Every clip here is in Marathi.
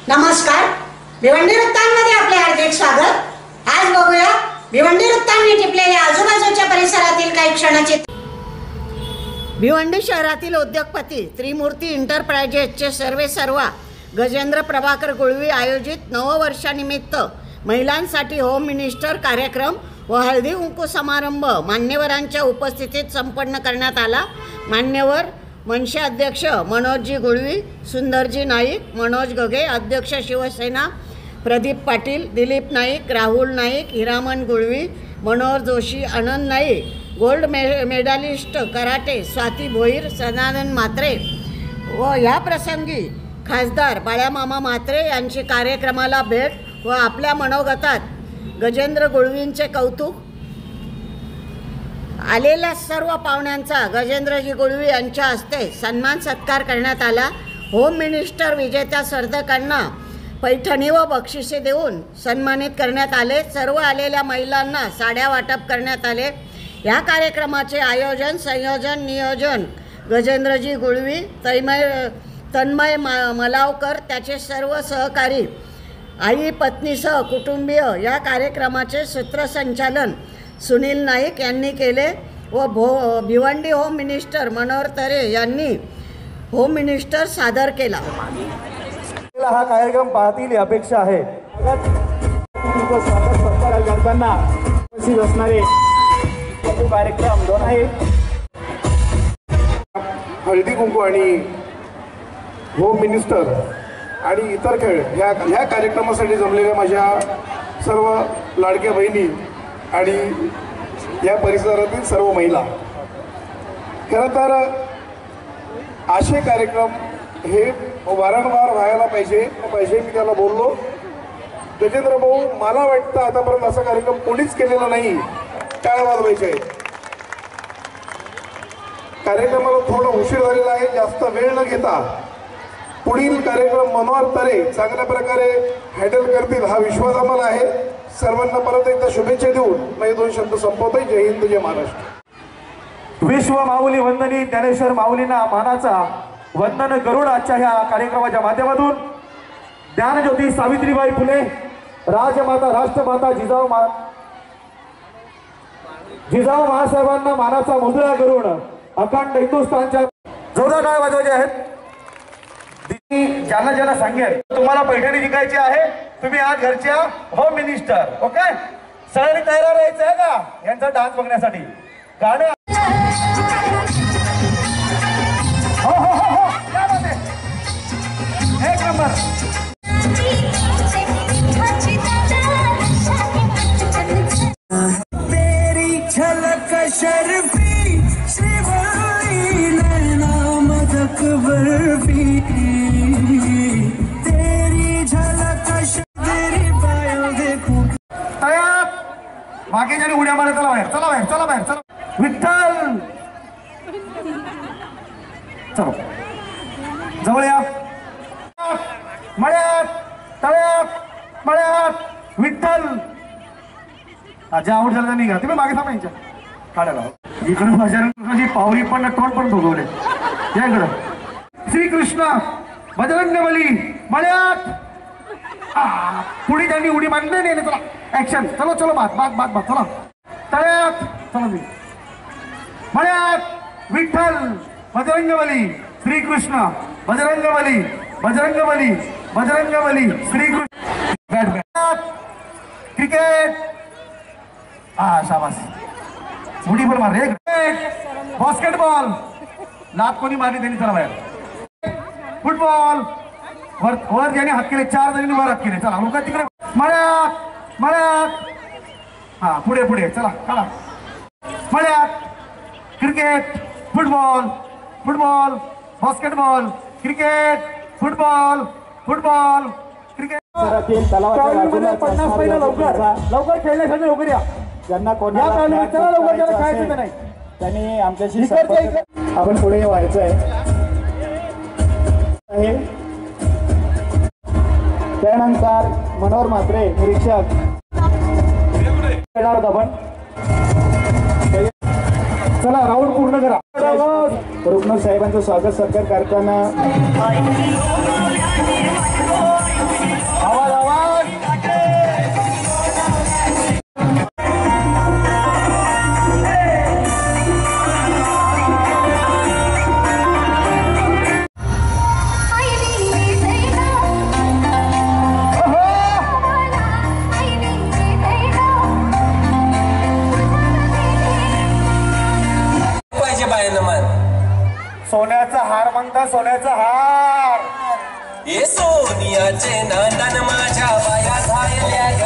नमस्कार, भिवंडी वृत्तांमध्ये आपले हार्दिक स्वागत। आज बघूया भिवंडी वृत्तांनी टिपलेल्या आजूबाजूच्या परिसरातील काही क्षणाचे। भिवंडी शहरातील उद्योगपती त्रिमूर्ती एंटरप्राइजेसचे सर्वेसर्वा गजेंद्र प्रभाकर गुळवी आयोजित नववर्षानिमित्त महिलांसाठी होम मिनिस्टर कार्यक्रम व हळदी कुंकू समारंभ मान्यवरांच्या उपस्थितीत संपन्न करण्यात आला। मान्यवर मनसे अध्यक्ष मनोजजी गुळवी, सुंदरजी नाईक, मनोज गगे, अध्यक्ष Shiv Sena Pradeep Patil, Dilip Naik, Rahul Naik, Hiraman Gulvi, Manohar Joshi, Anand Naik, gold medallist karate Swati Bhoir, Sadanand Mhatre व या प्रसंगी खासदार बाळामामा म्हात्रे यांची कार्यक्रमाला भेट व आपल्या मनोगतात गजेंद्र गुळवींचे कौतुक। आलेल्या सर्व पाहुण्यांचा गजेंद्रजी गुळवी यांच्या हस्ते सन्मान सत्कार करण्यात आला। होम मिनिस्टर विजेत्या स्पर्धकांना पैठणी व बक्षिसे देऊन सन्मानित करण्यात आले। सर्व आलेल्या महिलांना साड्या वाटप करण्यात आले। या कार्यक्रमाचे आयोजन, संयोजन, नियोजन गजेंद्रजी गुळवी, तन्मय मलावकर, त्याचे सर्व सहकारी, आई पत्नीसह कुटुंबीय। या कार्यक्रमाचे सूत्रसंचालन सुनील नाईक यांनी केले व भिवंडी होम मिनिस्टर मनोहर तरे यांनी होम मिनिस्टर सादर केला। हा कार्यक्रम पाहतील अपेक्षा आहे। स्वागत सत्कार करताना उपस्थित असणारे कार्यक्रम दोन आहे, हळदी कुंकू आणि होम मिनिस्टर आणि इतर खेळ ह्या कार्यक्रमासाठी जमलेल्या माझ्या सर्व लाडक्या बहिणी आणि या परिसरातील सर्व महिला। खरं तर असे कार्यक्रम हे वारंवार व्हायला पाहिजे। मी त्याला बोललो, गजेंद्र भाऊ, मला वाटतं आतापर्यंत असा कार्यक्रम कोणीच केलेला नाही। टाळ्या वाजवायच्या आहेत। कार्यक्रमाला थोडा उशीर झालेला आहे, जास्त वेळ न घेता पुढील कार्यक्रम मनोहर तरे चांगल्या प्रकारे हँडल करतील हा विश्वास आम्हाला आहे। सर्वांना परत एकदा शुभेच्छा देऊन मी दोन शब्द संपवतोय। जय हिंद, जय महाराष्ट्र। विश्व माऊली वंदनी ज्ञानेश्वर माऊलींना मानाचा वंदन करून आजच्या ह्या कार्यक्रमाच्या माध्यमातून ज्ञानज्योती सावित्रीबाई फुले, राजमाता राष्ट्रमाता जिजाऊ महासाहेबांना मानाचा मुजरा करून अखंड हिंदुस्थानच्या जोरदार टाळ्या वाजवायचे आहेत। ज्यांना ज्यांना सांगेल तुम्हाला पैठणी जिंकायची आहे, तुम्ही आज घरच्या होम मिनिस्टर, ओके? सगळ्यांनी तयार राहायचं आहे का यांचा डान्स बघण्यासाठी? गाणं हो हो हो हो, क्या बात है, एक नंबर। तेरी झलक शर्फी श्रीवाई नैना मदक बर्फी, मागे जाणे उड्या मारा। चला बाहेर, चला बाहेर, चला बाहेर, चला। विठ्ठल चलो जवळ या, मळ्यात, तळ्यात, मळ्यात, विठ्ठल। ज्या आवड झालं निघा, तुम्ही मागे थांबायच्या काढायला। इकडे माझी पावरी पण तोंड पण भोगवले। या इकडं श्रीकृष्ण बजरंगबली मळ्यात। पुढे त्यांनी उडी मारली नाही। चला ऍक्शन, चलो चलो, बात बात बात बात, चला तळ्यात, चला मळ्यात, Vitthal Bajrangbali Shrikrishna, Bajrangbali Bajrangbali Bajrangbali Shrikrishna. Bat bat, cricket, शाबास, उडी पण मार। क्रिकेट, बास्केटबॉल, लात कोणी मारली त्यांनी, चला बाहेर। फुटबॉल, वर वर ज्याने हात केले, 4 जणांनी वर हात केले, चला लोक तिकडे। मळ्यात, मळ्यात, हा पुढे पुढे, चला काढा। मळ्यात, cricket, football, football, basketball, cricket, football, football, cricket. 50 पहिलं लवकर लवकर खेळण्यासाठी लवकर या। ज्यांना कोणा लवकर खायचं नाही त्यांनी आमच्याशी आपण पुढे व्हायचं आहे। त्यानंतर मनोहर म्हात्रे निरीक्षक येणार होता, पण चला राऊंड पूर्ण करा। रुक्मिणी साहेबांचं स्वागत सत्कार करताना आवाज आवाज पाहिजे बायानं मान सोन्याचा हार म्हणता सोन्याचा हार ये सोनियाचे नांदन माझ्या बाया झाल्या ग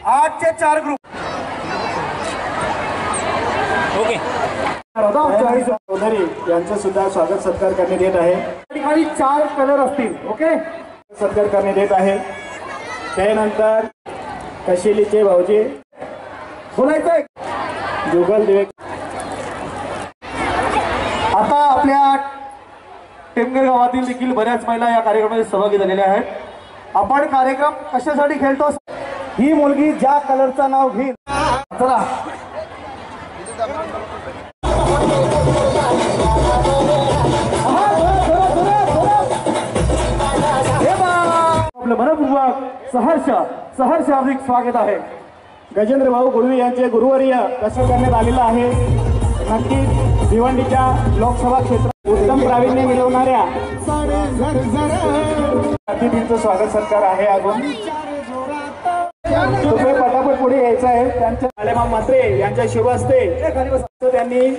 आजचे 4 ग्रुप ओके चौधरी यांचं सुद्धा स्वागत सत्कार करण्यात येत आहे ठिकाणी 4 कलर असतील. ओके सत्कार करण्यात येत आहे. त्यानंतर कशिलीचे भाऊजी बोलायचंय जुगल दिवे. आता आपल्या टेमगर गावातील देखील बऱ्याच महिला या कार्यक्रमात सहभागी झालेल्या आहेत. आपण कार्यक्रम कशासाठी खेळतो ही मुलगी ज्या कलरचं नाव घेईल चला आपलं मनपूर्वक सहर्ष हार्दिक स्वागत आहे. गजेंद्र भाऊ गुळवी यांचे गुरुवर्य कसं करण्यात आलेलं आहे. नक्कीच भिवंडीच्या लोकसभा क्षेत्रात उत्तम प्रावीण्य मिळवणाऱ्या अतिथींचं स्वागत सत्कार आहे. अजून तुम्ही पटापट पुढे यायचं आहे. त्यांच्या आलेमा म्हात्रे यांच्या शुभ हस्ते त्यांनी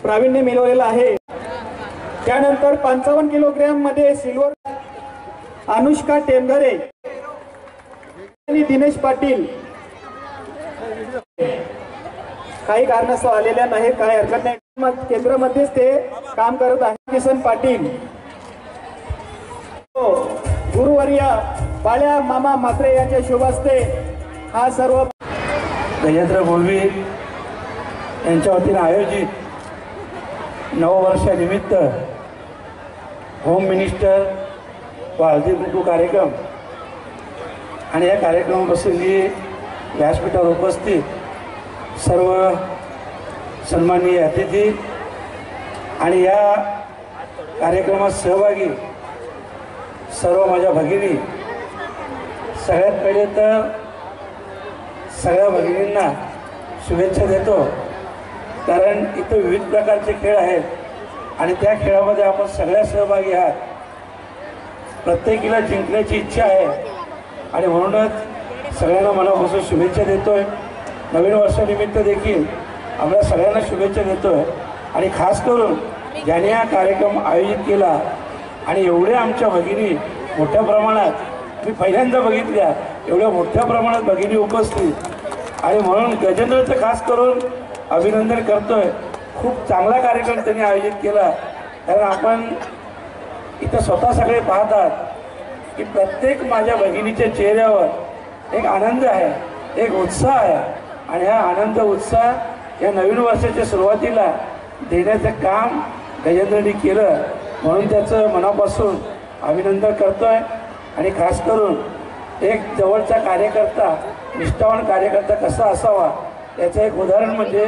प्रावीण्य मिळवलेलं आहे. त्यानंतर 55 किलोग्रॅम मध्ये सिल्वर अनुष्का टेमघरे आणि दिनेश पाटील काही कारणास्तव आलेल्या नाहीत. काही हरकत नाही. केंद्रामध्येच ते काम करत आहे. किसन पाटील गुरुवर्य बाळ्या मामा म्हात्रे यांच्या शुभ हस्ते हा सर्व गजेंद्र गुळवी यांच्या वतीने आयोजित नववर्षानिमित्त होम मिनिस्टर व हळदी कुंकू कार्यक्रम आणि या कार्यक्रमाप्रसंगी व्यासपीठावर उपस्थित सर्व सन्माननीय अतिथी आणि या कार्यक्रमात सहभागी सर्व माझ्या भगिनी. सगळ्यात पहिले तर सगळ्या भगिनींना शुभेच्छा देतो, कारण इथं विविध प्रकारचे खेळ आहेत आणि त्या खेळामध्ये आपण सगळ्या सहभागी आहात. प्रत्येकीला जिंकण्याची इच्छा आहे आणि म्हणूनच सगळ्यांना मनापासून शुभेच्छा देतोय. नवीन वर्षानिमित्त देखील आपल्या सगळ्यांना शुभेच्छा देतोय आणि खास करून ज्याने हा कार्यक्रम आयोजित केला आणि एवढ्या आमच्या भगिनी मोठ्या प्रमाणात मी पहिल्यांदा बघितल्या एवढ्या मोठ्या प्रमाणात भगिनी उपस्थित आणि म्हणून गजेंद्रचं खास करून अभिनंदन करतोय. खूप चांगला कार्यक्रम त्यांनी आयोजित केला, कारण आपण इथं स्वतः सगळे पाहतात की प्रत्येक माझ्या भगिनीच्या चेहऱ्यावर एक आनंद आहे, एक उत्साह आहे आणि हा आनंद उत्साह या नवीन वर्षाच्या सुरुवातीला देण्याचं काम गजेंद्रनी केलं, म्हणून त्याचं मनापासून अभिनंदन करतोय. आणि खास करून एक जवळचा कार्यकर्ता, निष्ठावान कार्यकर्ता कसा असावा याचं एक उदाहरण म्हणजे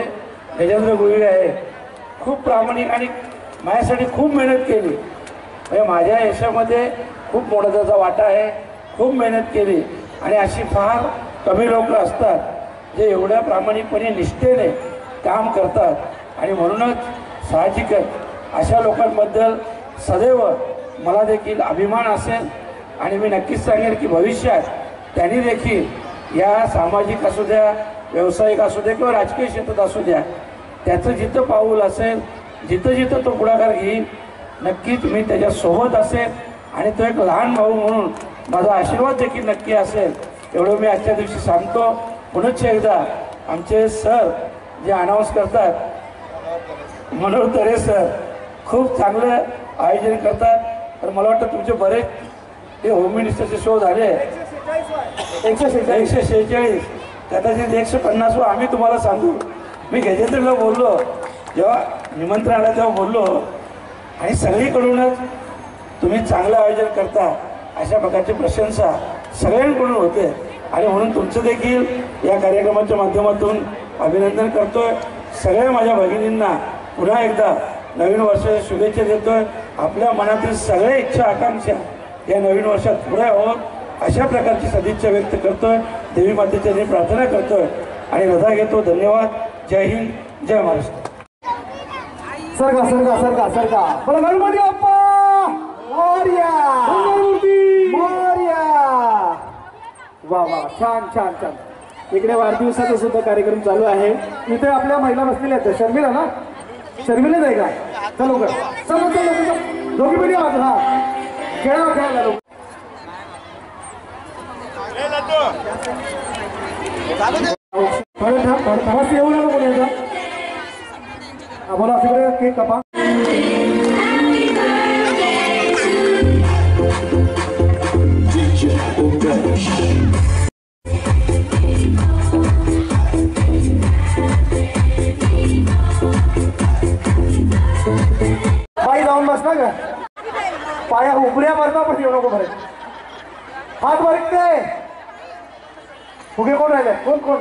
गजेंद्र गुळवी आहे. खूप प्रामाणिक आणि माझ्यासाठी खूप मेहनत केली, म्हणजे माझ्या यशामध्ये खूप मोठा त्याचा वाटा आहे. खूप मेहनत केली आणि अशी फार कमी लोक असतात जे एवढ्या प्रामाणिकपणे निष्ठेने काम करतात आणि म्हणूनच साहजिकच अशा लोकांबद्दल सदैव मला देखील अभिमान असेल आणि मी नक्कीच सांगेन की भविष्यात त्यांनी देखील या सामाजिक असू द्या, व्यावसायिक असू द्या किंवा राजकीय क्षेत्रात असू द्या, त्याचं जिथं पाऊल असेल, जिथं जिथं तो पुढाकार घेईल, नक्कीच मी त्याच्यासोबत असेल आणि तो एक लहान भाऊ म्हणून माझा आशीर्वाद देखील नक्की असेल, एवढं मी आजच्या दिवशी सांगतो. पुनश्च एकदा आमचे सर जे अनाऊन्स करतात मनोहर तरे सर खूप चांगलं आयोजन करतात. तर मला वाटतं तुमचे बरेच ते होम मिनिस्टरचे शो झाले 146 कदाचित 150 आम्ही तुम्हाला सांगू. मी गजेंद्रला बोललो, जेव्हा निमंत्रण आलं तेव्हा बोललो आणि सगळीकडूनच तुम्ही चांगलं आयोजन करता अशा प्रकारची प्रशंसा सगळ्यांकडून होते आणि म्हणून तुमचं देखील या कार्यक्रमाच्या माध्यमातून अभिनंदन करतोय. सगळ्या माझ्या भगिनींना पुन्हा एकदा नवीन वर्षाच्या शुभेच्छा देतोय. आपल्या मनातील सगळ्या इच्छा आकांक्षा या नवीन वर्षात पुऱ्या होऊन अशा प्रकारची सदिच्छा व्यक्त करतोय. देवी मातेच्या मी प्रार्थना करतोय आणि रजा घेतो. धन्यवाद. जय हिंद, जय महाराष्ट्र. सरका सरका सरका सरका बोला गणपती बाप्पा मोरया. मोरया. वा वा, छान छान छान. इकडे वाढदिवसाचा सुद्धा कार्यक्रम चालू आहे. इथे आपल्या महिला बसलेल्या आहेत. शर्मिला ना, शर्मिलाच आहे का? चलो कर, चलो चलो दोघी पिढी आहात. हा खेळा खेळा लोक. येऊ नका कोणी आता. बोला तिकडे केक कापा. बाई जाऊन बसला का? पाया उभऱ्या भरता पण येऊ नको बरे. हात भरते फुगे कोण राहिले? कोण कोण?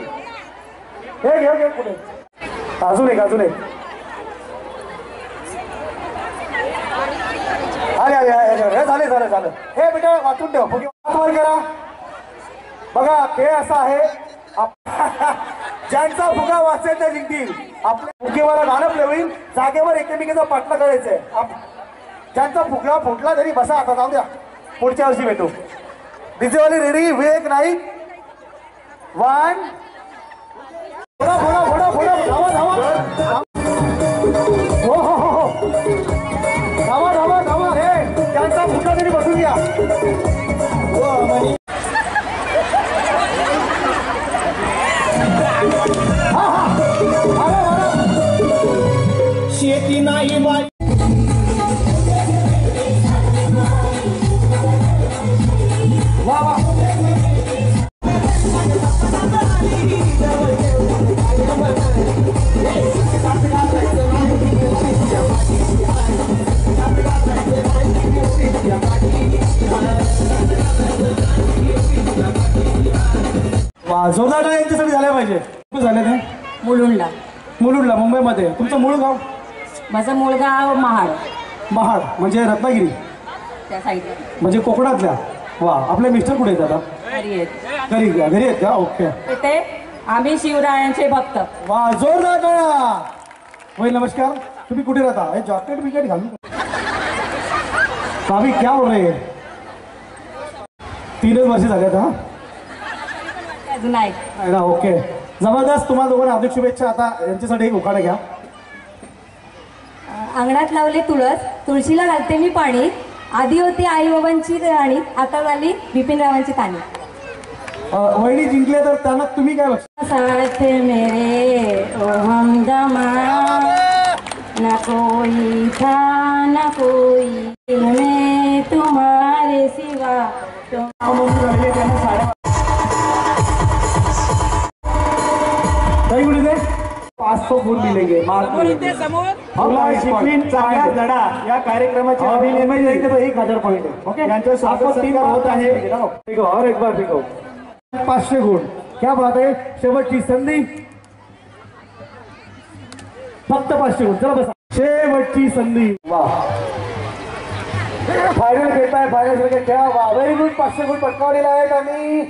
हे घे घे पुढे. अजून एक अजून एक. अरे अरे अरे झाले झालं झालं. हे बेटा वाचून ठेव. फुगे हात वर करा. बघा खेळ असा आहे, ज्यांचा फुगा वाचेल त्या जिंकतील. आपल्या फुगेवाला गाणं प्ले होईल. जागेवर एकमेकीचा पाठला करायचंय. ज्यांचा फुगला फुटला तरी बसा. आता जाऊ द्या, पुढच्या वर्षी भेटू. डीजेवाली रेडी? विवेक नाईक 1. फोडा फोडा फोडा फोडा. धावा धावा. हो हो हो हो, धावा धावा धावा. हे ज्यांचा फुगा तरी बसून घ्या. शेती नाही बाई. वा वा. जोरदार टाळ्या यांच्यासाठी झाल्या पाहिजे. कुठे झाले ते? मुलुंडला. मुलुंडला, मुंबईमध्ये. तुमचं मूळ गाव? माझं मूळ गाव महाड. महाड म्हणजे रत्नागिरी, त्या साईडला. म्हणजे कोकणातल्या. वा. आपले मिस्टर कुठे आहेत आता? घरी आहेत. घरी आहेत का? ओके. तिथे आम्ही शिवरायांचे भक्त. वा, जोरदार टाळ्या. वही नमस्कार. तुम्ही कुठे राहता? हे जॉकेट बिकेट घालून भाभी क्या हो रहे? 3 वर्ष झाले आता. अजून आहे ना. ओके, जबरदस्त. तुम्हाला दोघांना हार्दिक शुभेच्छा. आता यांच्यासाठी एक उखाणा घ्या. अंगणात लावले तुळस, तुळशीला घालते मी पाणी. आधी होती आई बाबांची राणी, आता झाली बिपिनरावांची ताणी. वहिनी जिंकले तर त्यांना तुम्ही काय बघता? साथ मेरे ओ हमदमा, ना कोई था ना कोई दिल में तुम्हारे सिवा. त्यांना साड्या 500 फूल मिलेंगे. शिकवीन चांगला धडा या कार्यक्रमाचे अभिनय 1000 पॉइंट आहे. ओके, यांच्या स्वागत सत्कार होत आहे. और एक बार फिको 500 गुण. क्या बात आहे. शेवटची संधी. फक्त 500 गुण. चला बसा. शेवटची संधी. वा, फायनल खेळताय. फायनल खेळा. वा, व्हेरी गुड. 500 गुण पटकावलेले आहेत आणि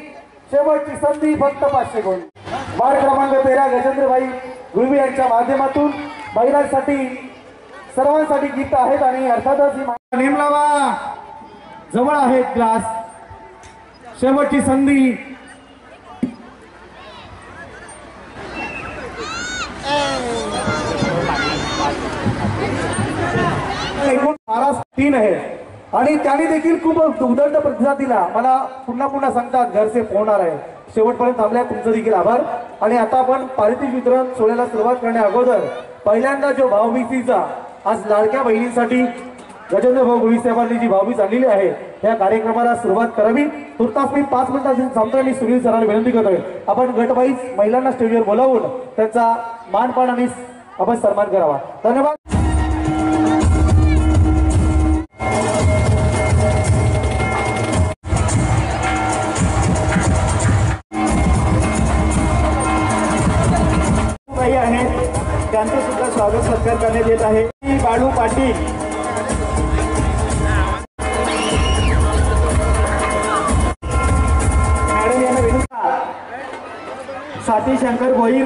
शेवटची संधी फक्त 500 गुण. वार्ड क्रमांक 13 गजेंद्रभाई गुरुवी यांच्या माध्यमातून महिलांसाठी सर्वांसाठी गीत आहेत आणि अर्थातच नेम लावा. जवळ आहेत ग्लास. शेवटची संधी. एकूण 3 आहे आणि त्यांनी देखील खूप उदंड प्रतिसाद दिला. मला पुन्हा पुन्हा सांगतात घरचे फोन आहे. शेवटपर्यंत थांबल्या, तुमचं देखील आभार. आणि आता आपण पारितोषिक वितरण सोहळ्याला सुरुवात करण्या अगोदर पहिल्यांदा जो भाऊबीजीचा आज लाडक्या बहिणींसाठी गजेंद्र भाऊ गुरुवी साहेबांनी जी भाऊबीज आणलेली आहे त्या कार्यक्रमाला सुरुवात करावी. तुर्तास मी 5 मिनिटांची थांबतोय. मी सुनील सरांना विनंती करतोय आपण गटवाईज महिलांना स्टेजवर बोलावून त्यांचा मानपान आणि आपण सन्मान करावा. धन्यवाद. आहेत त्यांचं सुद्धा स्वागत सत्कार करण्यात येत आहे. बाळू पाटील, मॅडम यांना विनंती. स्वाती शंकर भोईर,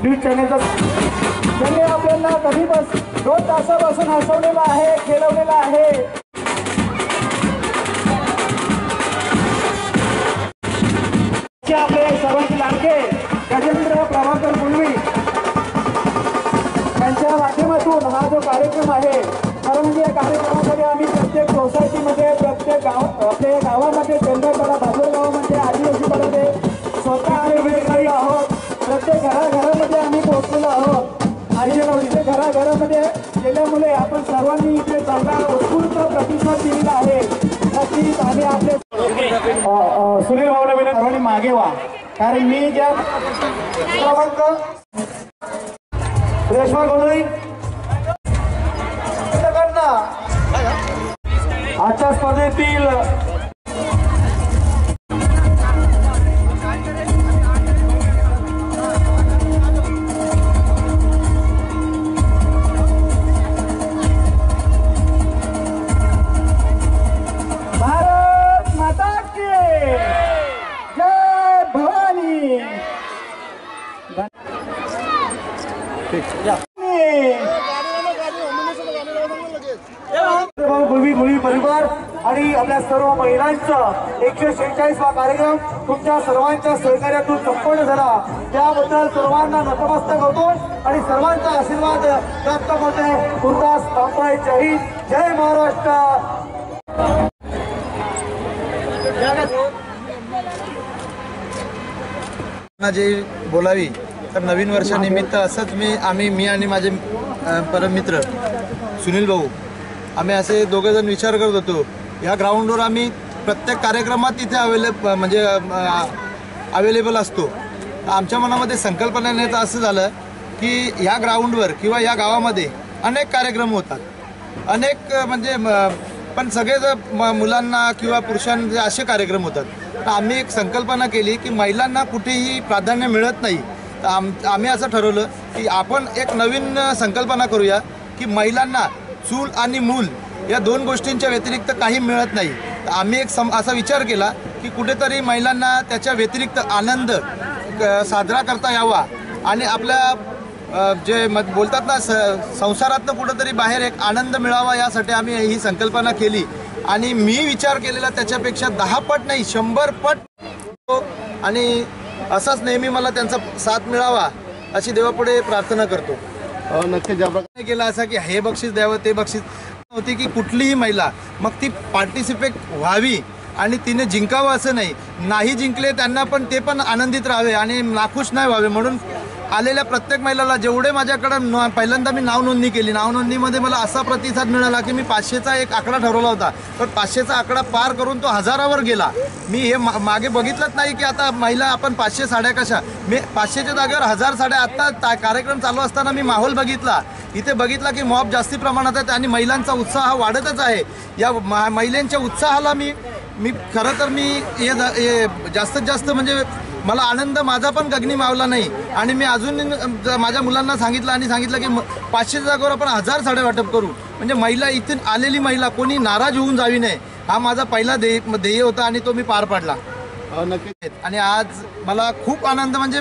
न्यूज चॅनलचा त्यांनी आपल्याला कधी 2 तासापासून हसवलेला आहे, खेळवलेला आहे. आपले सर्वांचे लाडके गजेंद्र प्रभाकर मुलवी यांच्या माध्यमातून हा जो कार्यक्रम आहे, खरं म्हणजे या कार्यक्रमामध्ये आम्ही प्रत्येक सोसायटीमध्ये, प्रत्येक आपल्या गावामध्ये, चंद्रपाडा भाजोर गावामध्ये, आदिवासीमध्ये स्वतः आम्ही भेटलेलो आहोत. प्रत्येक घराघरामध्ये आम्ही पोहोचलेलो आहोत आणि इथे घराघरामध्ये गेल्यामुळे आपण सर्वांनी इथे चांगला उत्स्फूर्त प्रतिसाद दिलेला आहे. नक्कीच आम्ही आपले सुनील भाऊला विनंती, सर्वांनी मागे व्हा, कारण मी ज्या क्रमांक रेश्मा गोंधळी आजच्या स्पर्धेतील भारत माता की जय भवानी. मुली परिवार आणि आपल्या सर्व महिलांचा 146वा कार्यक्रम तुमच्या सर्वांच्या सहकार्यातून संपन्न झाला. त्याबद्दल सर्वांना नतमस्तक होतो आणि सर्वांचा आशीर्वाद प्राप्त होते. तुर्तास थांबवाय. जय हिंद, जय महाराष्ट्र. जे बोलावी तर नवीन वर्षानिमित्त असंच मी आणि माझे परममित्र सुनील भाऊ आम्ही असे दोघेजण विचार करत होतो. ह्या ग्राउंडवर आम्ही प्रत्येक कार्यक्रमात इथे अवेलेबल असतो. आमच्या मनामध्ये संकल्पना येण्याचं असं झालं की ह्या ग्राउंडवर किंवा या गावामध्ये अनेक कार्यक्रम होतात, अनेक म्हणजे पण सगळेच मुलांना किंवा पुरुषांचे असे कार्यक्रम होतात. तर आम्ही एक संकल्पना केली की महिलांना कुठेही प्राधान्य मिळत नाही. तर आम्ही असं ठरवलं की आपण एक नवीन संकल्पना करूया की महिलांना चूल आणि मूल या 2 गोष्टींच्या व्यतिरिक्त काही मिळत नाही. तर आम्ही एक असा विचार केला की कुठेतरी महिलांना त्याच्या व्यतिरिक्त आनंद साजरा करता यावा आणि आपल्या जे बोलतात ना संसारातनं कुठंतरी बाहेर एक आनंद मिळावा, यासाठी आम्ही ही संकल्पना केली. आणि मी विचार केलेला त्याच्यापेक्षा 10 पट नाही 100 पट आणि असाच नेहमी मला त्यांचा साथ मिळावा अशी देवापुढे प्रार्थना करतो. नक्की ज्या प्रकारे केला असा की हे बक्षीस द्यावं ते बक्षीस होती की कुठलीही महिला मग ती पार्टिसिपेट व्हावी आणि तिने जिंकावं असं नाही जिंकले त्यांना पण ते पण आनंदित राहावे आणि नाखुश नाही व्हावे. म्हणून आलेल्या प्रत्येक महिलाला जेवढे माझ्याकडं पहिल्यांदा मी नाव नोंदणी केली, नाव नोंदणीमध्ये मला असा प्रतिसाद मिळाला की मी 500चा एक आकडा ठरवला होता, पण 500चा आकडा पार करून तो 1000वर गेला. मी हे मागे बघितलंच नाही की आता महिला आपण 500 साड्या कशा, मी 500च्या जागेवर 1000 साड्या. आत्ता कार्यक्रम चालू असताना मी माहोल बघितला, इथे बघितला की मॉब जास्ती प्रमाणात आहेत आणि महिलांचा उत्साह वाढतच आहे. या महिलांच्या उत्साहाला मी खरं तर मी हे जास्तीत जास्त म्हणजे मला आनंद माझा पण गगनी मावला नाही. आणि मी अजून माझ्या मुलांना सांगितलं की 500 जागेवर आपण 1000 साड्या वाटप करू, म्हणजे महिला इथून आलेली महिला कोणी नाराज होऊन जावी नये, हा माझा पहिला ध्येय होता आणि तो मी पार पाडला. नक्की. आणि आज मला खूप आनंद, म्हणजे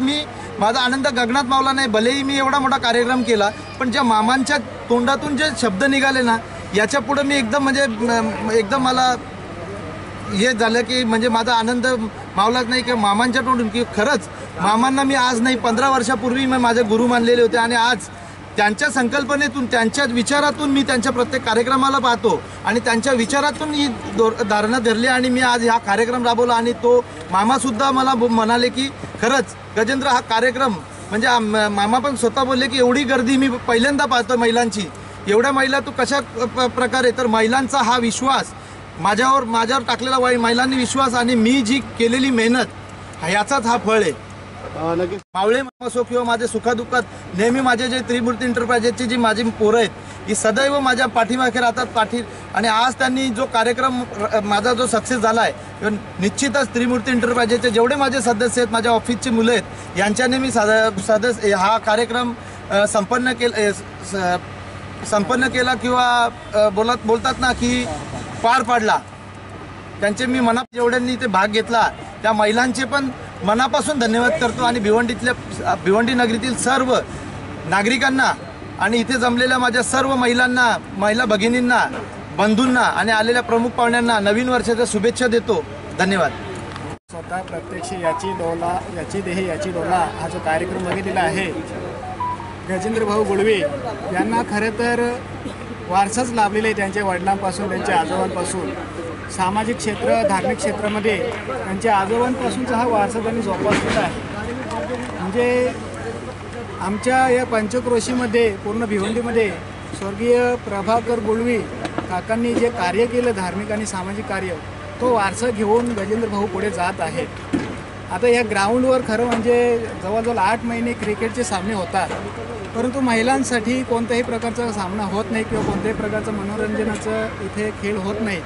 माझा आनंद गगनात मावला नाही. भलेही मी एवढा मोठा कार्यक्रम केला, पण ज्या मामांच्या तोंडातून जे शब्द निघाले ना, याच्या पुढे मी एकदम मला हे झालं की म्हणजे माझा आनंद मावलाच नाही की मामांच्या तोंडून, की खरंच मामांना मी आज नाही 15 वर्षापूर्वी मी माझे गुरु मानलेले होते आणि आज त्यांच्या संकल्पनेतून त्यांच्या विचारातून मी त्यांच्या प्रत्येक कार्यक्रमाला पाहतो आणि त्यांच्या विचारातून ही धारणा धरली आणि मी आज हा कार्यक्रम राबवला. आणि तो मामासुद्धा मला म्हणाले की खरंच गजेंद्र हा कार्यक्रम म्हणजे मामा पण स्वतः बोलले की एवढी गर्दी मी पहिल्यांदा पाहतो महिलांची, एवढ्या महिला तू कशा प्रकारे, तर महिलांचा हा विश्वास माझ्यावर टाकलेला महिलांनी विश्वास आणि मी जी केलेली मेहनत याचाच हा फळ आहे. नक्की मावळे असो किंवा माझे सुखादुःखात नेहमी माझे जे त्रिमूर्ती एंटरप्राइजेसची जी माझी पोरं आहेत ही सदैव माझ्या पाठीमागे राहतात आणि आज त्यांनी जो कार्यक्रम माझा जो सक्सेस झाला आहे निश्चितच त्रिमूर्ती एंटरप्राइजेसचे जेवढे माझे सदस्य आहेत माझ्या ऑफिसची मुलं आहेत यांच्याने मी सदस्य हा कार्यक्रम संपन्न केला किंवा बोलतात ना की पार पाडला. त्यांचे मी जेवढ्यांनी ते भाग घेतला त्या महिलांचे पण मनापासून धन्यवाद करतो आणि भिवंडी नगरीतील सर्व नागरिकांना आणि इथे जमलेल्या माझ्या सर्व महिला भगिनींना, बंधूंना आणि आलेल्या प्रमुख पाहुण्यांना नवीन वर्षाच्या शुभेच्छा देतो. धन्यवाद. स्वतः प्रत्यक्ष याची देही याची डोला हा जो कार्यक्रम बघितलेला आहे गजेंद्र भाऊ गुळवे यांना खरं तर वारसाच लाभलेला आहे. त्यांच्या वडिलांपासून, त्यांच्या आजोबांपासून सामाजिक क्षेत्र, धार्मिक क्षेत्रामध्ये त्यांच्या आजोबांपासूनचा हा वारसा त्यांनी जोपासलेला आहे. म्हणजे आमच्या या पंचक्रोशीमध्ये पूर्ण भिवंडीमध्ये स्वर्गीय प्रभाकर गुळवी काकांनी जे कार्य केलं धार्मिक आणि सामाजिक कार्य तो वारसा घेऊन गजेंद्र भाऊ पुढे जात आहेत. आता या ग्राउंडवर खरं म्हणजे जवळजवळ 8 महिने क्रिकेटचे सामने होतात, परंतु महिलांसाठी कोणत्याही प्रकारचा सामना होत नाही किंवा कोणत्याही प्रकारचं मनोरंजनाचं इथे खेळ होत नाही.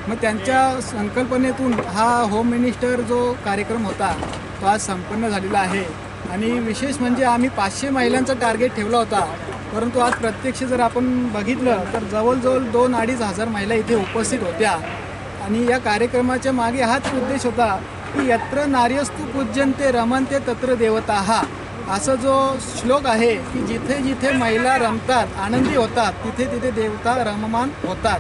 मग त्यांच्या संकल्पनेतून हा होम मिनिस्टर जो कार्यक्रम होता तो आज संपन्न झालेला आहे. आणि विशेष म्हणजे आम्ही 500 महिलांचा टार्गेट ठेवला होता, परंतु आज प्रत्यक्ष जर आपण बघितलं तर जवळजवळ 2-2.5 हजार महिला इथे उपस्थित होत्या. आणि या कार्यक्रमाच्या मागे हाच उद्देश होता की यत्र नार्यस्तु पूज्यन्ते रमन्ते तत्र देवताः, असं जो श्लोक आहे की जिथे जिथे महिला रमतात, आनंदी होतात, तिथे तिथे देवता रममान होतात.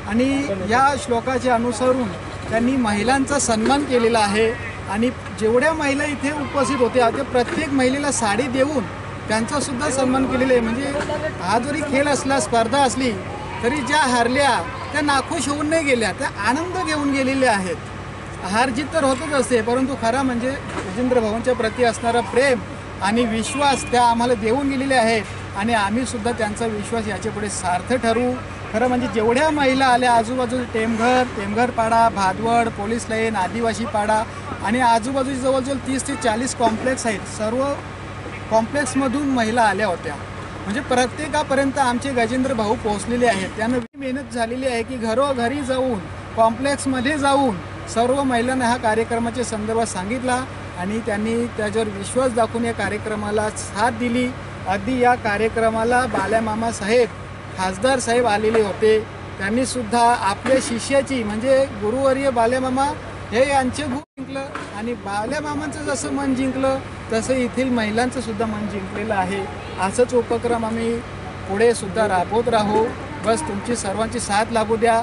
आणि या श्लोकाचे अनुसरून त्यांनी महिलांचा सन्मान केलेला आहे. आणि जेवढ्या महिला इथे उपस्थित होत्या त्या प्रत्येक महिलेला साडी देऊन त्यांचासुद्धा सन्मान केलेला आहे. म्हणजे हा जरी खेळ असला, स्पर्धा असली तरी ज्या हारल्या त्या नाखुश होऊन नाही गेल्या, त्या आनंद घेऊन गेलेल्या आहेत. हार जीत तर होतच असते, परंतु खरा म्हणजे गजेंद्र भाऊंच्या प्रती असणारा प्रेम आणि विश्वास त्या आम्हाला देऊन गेलेले आहेत. आणि आम्हीसुद्धा त्यांचा विश्वास याच्यापुढे सार्थ ठरवू. खरं म्हणजे जेवढ्या महिला आल्या आजूबाजूला टेमघर पाडा, भादवड, पोलीस लाईन, आदिवासी पाडा आणि आजूबाजूचे जवळजवळ 30 ते 40 कॉम्प्लेक्स आहेत, सर्व कॉम्प्लेक्समधून महिला आल्या होत्या. म्हणजे प्रत्येकापर्यंत आमचे गजेंद्र भाऊ पोहोचलेले आहेत. त्यांना मेहनत झालेली आहे की घरोघरी जाऊन, कॉम्प्लेक्समध्ये जाऊन सर्व महिलांना ह्या कार्यक्रमाच्या संदर्भात सांगितला आणि त्यांनी त्याच्यावर विश्वास दाखवून या कार्यक्रमाला साथ दिली. अगदी या कार्यक्रमाला बाल्यामामा साहेब, खासदार साहेब आलेले होते. त्यांनीसुद्धा आपल्या शिष्याची म्हणजे गुरुवर्य बाल्यामामा हे यांचे गुण जिंकलं आणि बाल्यामामांचं जसं मन जिंकलं तसं येथील महिलांचं सुद्धा मन जिंकलेलं आहे. असंच उपक्रम आम्ही पुढे सुद्धा राबवत राहू. बस तुमची सर्वांची साथ लाभू द्या.